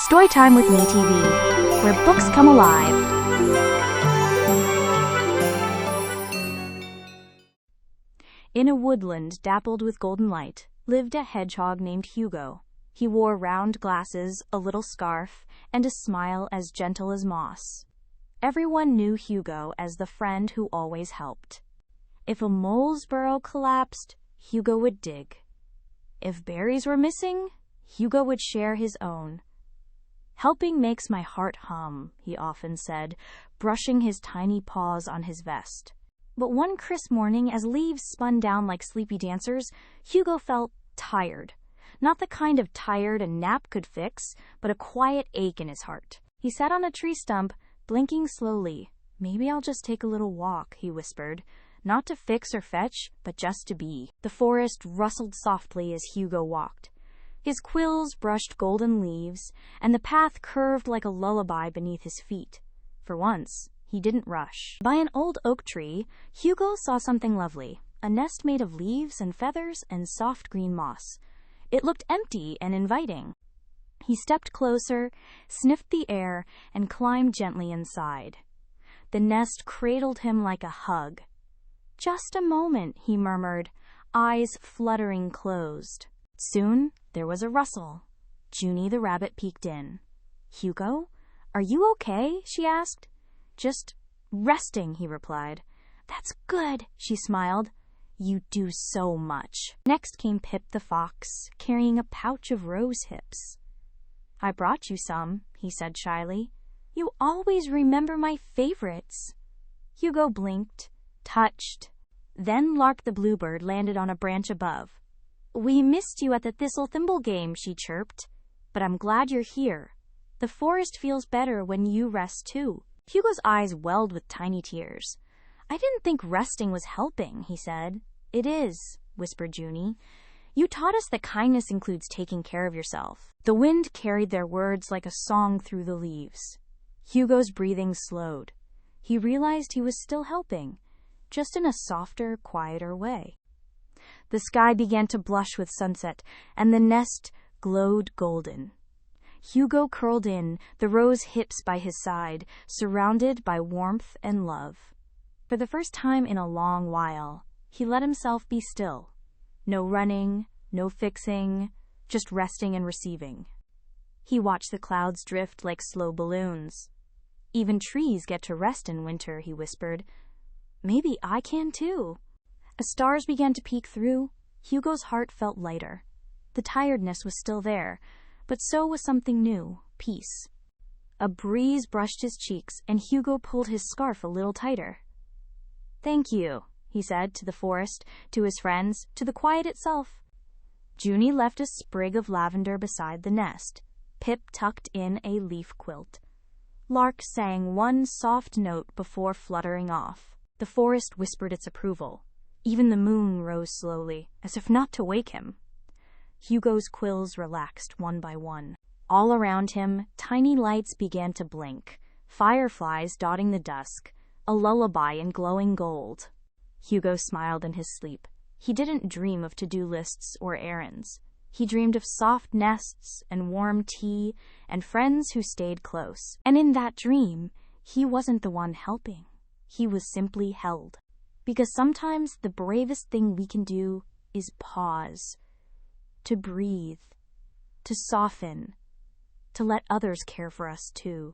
Storytime with Me TV, where books come alive. In a woodland dappled with golden light lived a hedgehog named Hugo. He wore round glasses, a little scarf, and a smile as gentle as moss. Everyone knew Hugo as the friend who always helped. If a mole's burrow collapsed, Hugo would dig. If berries were missing, Hugo would share his own. "Helping makes my heart hum," he often said, brushing his tiny paws on his vest. But one crisp morning, as leaves spun down like sleepy dancers, Hugo felt tired. Not the kind of tired a nap could fix, but a quiet ache in his heart. He sat on a tree stump, blinking slowly. "Maybe I'll just take a little walk," he whispered. Not to fix or fetch, but just to be. The forest rustled softly as Hugo walked. His quills brushed golden leaves, and the path curved like a lullaby beneath his feet. For once, he didn't rush. By an old oak tree, Hugo saw something lovely, a nest made of leaves and feathers and soft green moss. It looked empty and inviting. He stepped closer, sniffed the air, and climbed gently inside. The nest cradled him like a hug. "Just a moment," he murmured, eyes fluttering closed. Soon, there was a rustle. Junie the rabbit peeked in. "Hugo, are you okay?" she asked. "Just resting," he replied. "That's good," she smiled. "You do so much." Next came Pip the fox, carrying a pouch of rose hips. "I brought you some," he said shyly. "You always remember my favorites." Hugo blinked, touched. Then Lark the bluebird landed on a branch above. "We missed you at the thistle thimble game," she chirped. "But I'm glad you're here. The forest feels better when you rest too." Hugo's eyes welled with tiny tears. "I didn't think resting was helping," he said. "It is," whispered Junie. "You taught us that kindness includes taking care of yourself." The wind carried their words like a song through the leaves. Hugo's breathing slowed. He realized he was still helping, just in a softer, quieter way. The sky began to blush with sunset, and the nest glowed golden. Hugo curled in, the rose hips by his side, surrounded by warmth and love. For the first time in a long while, he let himself be still. No running, no fixing, just resting and receiving. He watched the clouds drift like slow balloons. "Even trees get to rest in winter," he whispered. "Maybe I can too." As stars began to peek through, Hugo's heart felt lighter. The tiredness was still there, but so was something new, peace. A breeze brushed his cheeks, and Hugo pulled his scarf a little tighter. "Thank you," he said, to the forest, to his friends, to the quiet itself. Junie left a sprig of lavender beside the nest. Pip tucked in a leaf quilt. Lark sang one soft note before fluttering off. The forest whispered its approval. Even the moon rose slowly, as if not to wake him. Hugo's quills relaxed one by one. All around him, tiny lights began to blink, fireflies dotting the dusk, a lullaby in glowing gold. Hugo smiled in his sleep. He didn't dream of to-do lists or errands. He dreamed of soft nests and warm tea and friends who stayed close. And in that dream, he wasn't the one helping. He was simply held. Because sometimes the bravest thing we can do is pause, to breathe, to soften, to let others care for us too.